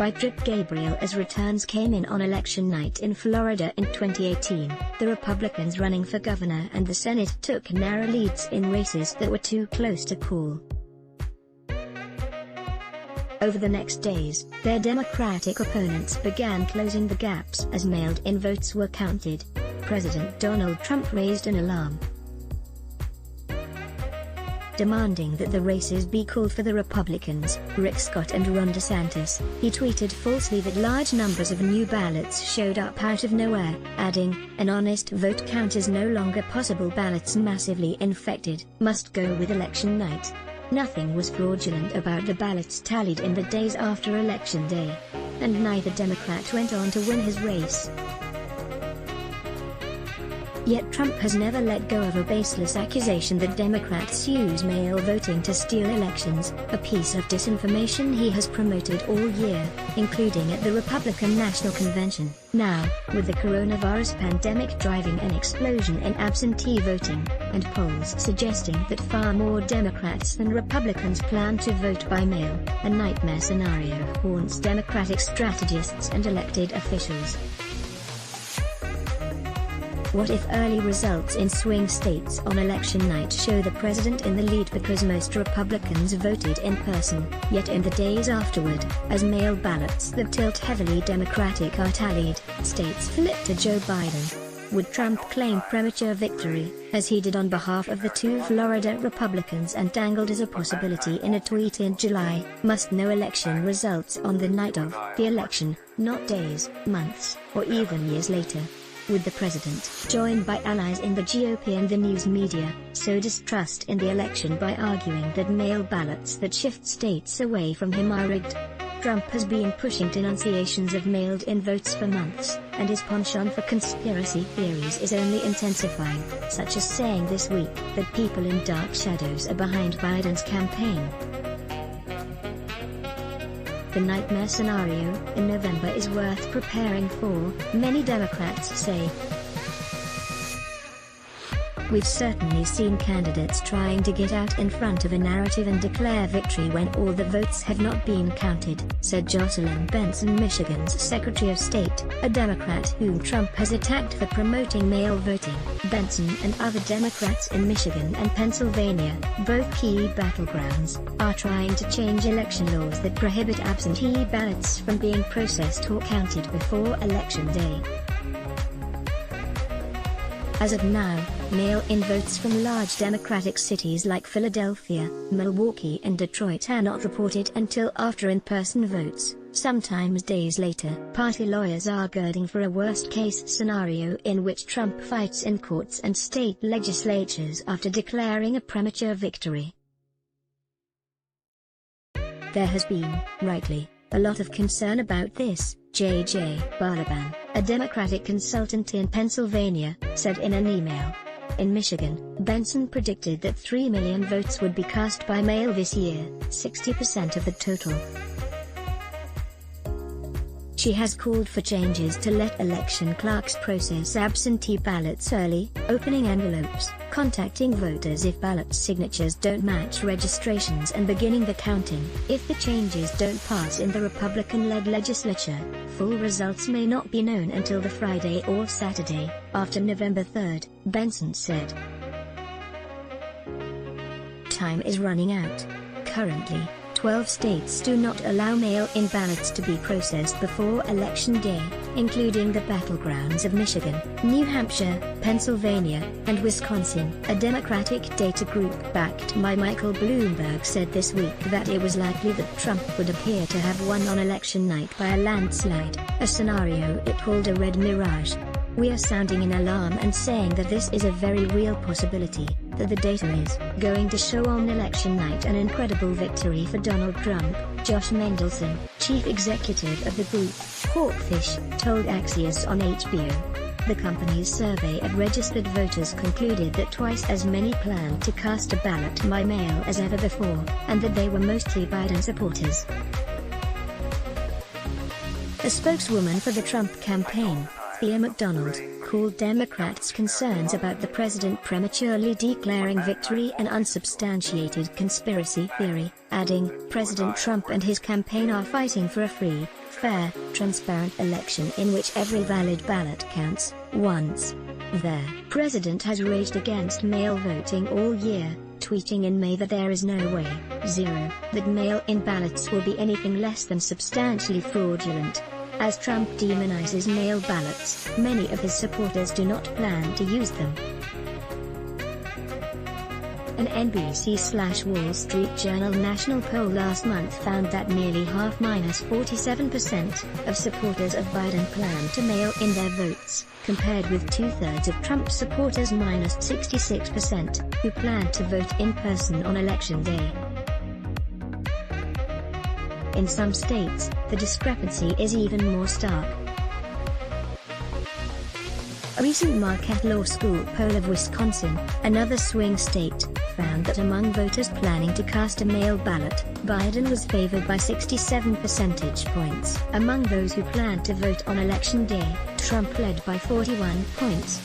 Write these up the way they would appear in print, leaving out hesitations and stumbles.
by Trip Gabriel as returns came in on election night in Florida in 2018. The Republicans running for governor and the Senate took narrow leads in races that were too close to call. Over the next days, their Democratic opponents began closing the gaps as mailed-in votes were counted. President Donald Trump raised an alarm, demanding that the races be called for the Republicans, Rick Scott and Ron DeSantis. He tweeted falsely that large numbers of new ballots showed up out of nowhere, adding, "An honest vote count is no longer possible. Ballots massively infected must go with election night." Nothing was fraudulent about the ballots tallied in the days after Election Day. And neither Democrat went on to win his race. Yet Trump has never let go of a baseless accusation that Democrats use mail voting to steal elections, a piece of disinformation he has promoted all year, including at the Republican National Convention. Now, with the coronavirus pandemic driving an explosion in absentee voting, and polls suggesting that far more Democrats than Republicans plan to vote by mail, a nightmare scenario haunts Democratic strategists and elected officials. What if early results in swing states on election night show the president in the lead because most Republicans voted in person, yet in the days afterward, as mail ballots that tilt heavily Democratic are tallied, states flip to Joe Biden? Would Trump claim premature victory, as he did on behalf of the two Florida Republicans and dangled as a possibility in a tweet in July? Must know election results on the night of the election, not days, months, or even years later. Would the president, joined by allies in the GOP and the news media, sow distrust in the election by arguing that mail ballots that shift states away from him are rigged? Trump has been pushing denunciations of mailed-in votes for months, and his penchant for conspiracy theories is only intensifying, such as saying this week that people in dark shadows are behind Biden's campaign. The nightmare scenario in November is worth preparing for, many Democrats say. We've certainly seen candidates trying to get out in front of a narrative and declare victory when all the votes have not been counted, said Jocelyn Benson, Michigan's Secretary of State, a Democrat whom Trump has attacked for promoting mail voting. Benson and other Democrats in Michigan and Pennsylvania, both key battlegrounds, are trying to change election laws that prohibit absentee ballots from being processed or counted before Election Day. As of now, mail-in votes from large Democratic cities like Philadelphia, Milwaukee and Detroit are not reported until after in-person votes, sometimes days later. Party lawyers are girding for a worst-case scenario in which Trump fights in courts and state legislatures after declaring a premature victory. There has been, rightly, a lot of concern about this, J.J. Balaban, a Democratic consultant in Pennsylvania, said in an email. In Michigan, Benson predicted that 3 million votes would be cast by mail this year, 60% of the total. She has called for changes to let election clerks process absentee ballots early, opening envelopes, contacting voters if ballot signatures don't match registrations and beginning the counting. If the changes don't pass in the Republican-led legislature, full results may not be known until the Friday or Saturday, after November 3rd, Benson said. Time is running out. Currently, 12 states do not allow mail-in ballots to be processed before Election Day, including the battlegrounds of Michigan, New Hampshire, Pennsylvania, and Wisconsin. A Democratic data group backed by Michael Bloomberg said this week that it was likely that Trump would appear to have won on election night by a landslide, a scenario it called a red mirage. We are sounding an alarm and saying that this is a very real possibility, that the data is going to show on election night an incredible victory for Donald Trump, Josh Mendelson, chief executive of the group, Hawkfish, told Axios on HBO. The company's survey of registered voters concluded that twice as many planned to cast a ballot by mail as ever before, and that they were mostly Biden supporters. A spokeswoman for the Trump campaign, Thea McDonald, called Democrats' concerns about the president prematurely declaring victory an unsubstantiated conspiracy theory, adding, "President Trump and his campaign are fighting for a free, fair, transparent election in which every valid ballot counts, once." The president has raged against mail voting all year, tweeting in May that there is no way, that mail-in ballots will be anything less than substantially fraudulent. As Trump demonizes mail ballots, many of his supporters do not plan to use them. An NBC/Wall Street Journal national poll last month found that nearly half, -47%, of supporters of Biden plan to mail in their votes, compared with 2/3 of Trump supporters -66%, who plan to vote in person on Election Day. In some states, the discrepancy is even more stark. A recent Marquette Law School poll of Wisconsin, another swing state, found that among voters planning to cast a mail ballot, Biden was favored by 67 percentage points. Among those who planned to vote on Election Day, Trump led by 41 points.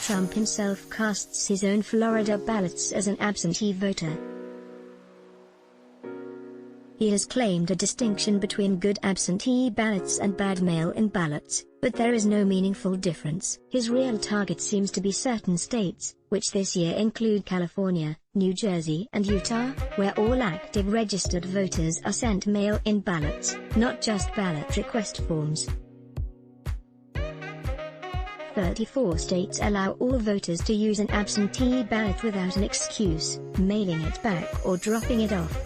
Trump himself casts his own Florida ballots as an absentee voter. He has claimed a distinction between good absentee ballots and bad mail-in ballots, but there is no meaningful difference. His real target seems to be certain states, which this year include California, New Jersey and Utah, where all active registered voters are sent mail-in ballots, not just ballot request forms. 34 states allow all voters to use an absentee ballot without an excuse, mailing it back or dropping it off.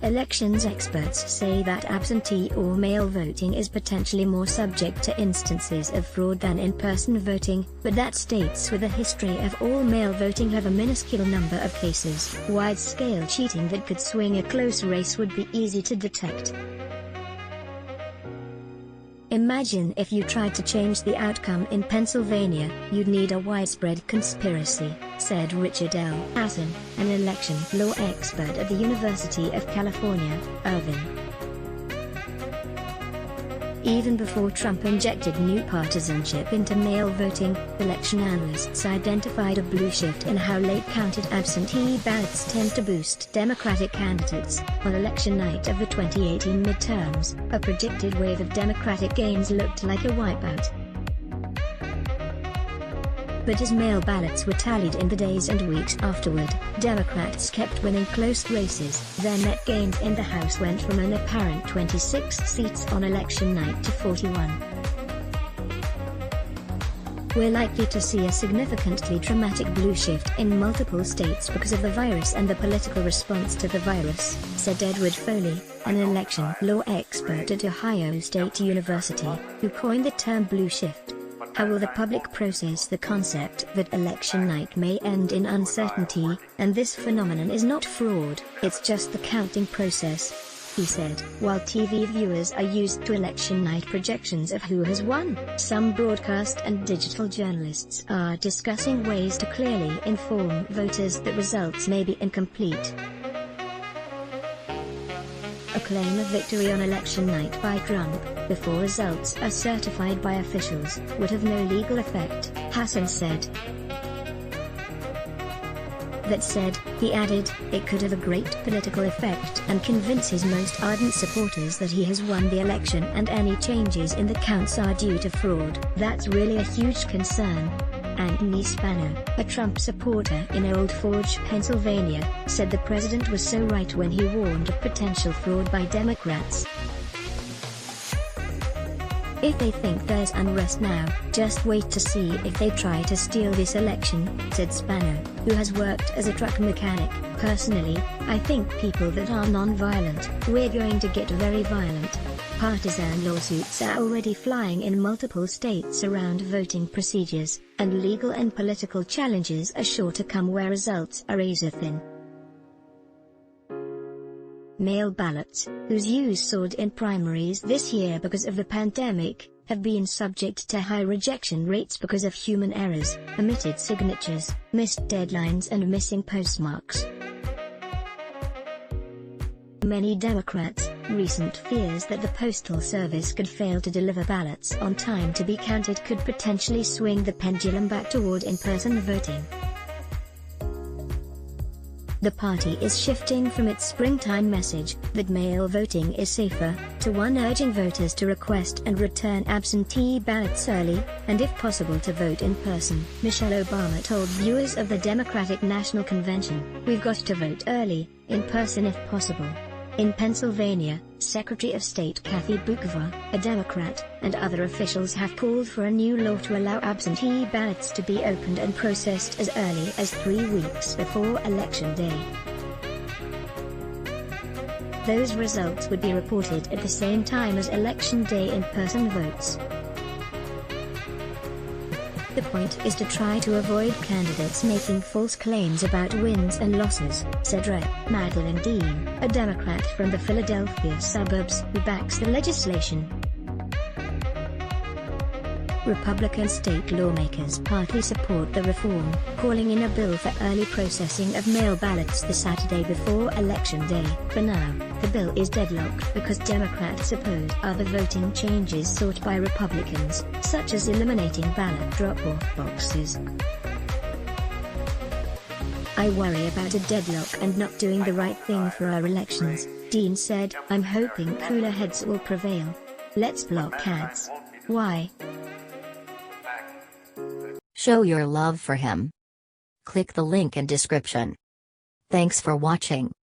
Elections experts say that absentee or mail voting is potentially more subject to instances of fraud than in-person voting, but that states with a history of all-mail voting have a minuscule number of cases. Wide-scale cheating that could swing a close race would be easy to detect. Imagine if you tried to change the outcome in Pennsylvania, you'd need a widespread conspiracy, said Richard L. Hassan, an election law expert at the University of California, Irvine. Even before Trump injected new partisanship into mail voting, election analysts identified a blue shift in how late-counted absentee ballots tend to boost Democratic candidates. On election night of the 2018 midterms, a predicted wave of Democratic gains looked like a wipeout. But as mail ballots were tallied in the days and weeks afterward, Democrats kept winning close races. Their net gains in the House went from an apparent 26 seats on election night to 41. We're likely to see a significantly dramatic blue shift in multiple states because of the virus and the political response to the virus, said Edward Foley, an election law expert at Ohio State University, who coined the term blue shift. How will the public process the concept that election night may end in uncertainty, and this phenomenon is not fraud, it's just the counting process, he said. While TV viewers are used to election night projections of who has won, some broadcast and digital journalists are discussing ways to clearly inform voters that results may be incomplete. A claim of victory on election night by Trump, before results are certified by officials, would have no legal effect, Hassan said. That said, he added, it could have a great political effect and convince his most ardent supporters that he has won the election and any changes in the counts are due to fraud. That's really a huge concern. Anthony Spano, a Trump supporter in Old Forge, Pennsylvania, said the president was so right when he warned of potential fraud by Democrats. If they think there's unrest now, just wait to see if they try to steal this election, said Spano, who has worked as a truck mechanic. Personally, I think people that are non-violent, we're going to get very violent. Partisan lawsuits are already flying in multiple states around voting procedures, and legal and political challenges are sure to come where results are razor-thin. Mail ballots, whose use soared in primaries this year because of the pandemic, have been subject to high rejection rates because of human errors, omitted signatures, missed deadlines and missing postmarks. Many Democrats, Recent fears that the Postal Service could fail to deliver ballots on time to be counted could potentially swing the pendulum back toward in-person voting. The party is shifting from its springtime message, that mail voting is safer, to one urging voters to request and return absentee ballots early, and if possible to vote in person. Michelle Obama told viewers of the Democratic National Convention, "We've got to vote early, in person if possible." In Pennsylvania, Secretary of State Kathy Boockvar, a Democrat, and other officials have called for a new law to allow absentee ballots to be opened and processed as early as 3 weeks before Election Day. Those results would be reported at the same time as Election Day in-person votes. The point is to try to avoid candidates making false claims about wins and losses, said Rep. Madeleine Dean, a Democrat from the Philadelphia suburbs who backs the legislation. Republican state lawmakers partly support the reform, calling in a bill for early processing of mail ballots the Saturday before Election Day. For now, the bill is deadlocked because Democrats oppose other voting changes sought by Republicans, such as eliminating ballot drop-off boxes. "I worry about a deadlock and not doing the right thing for our elections," Dean said. "I'm hoping cooler heads will prevail. Let's block ads. Why?" Show your love for him. Click the link in description. Thanks for watching.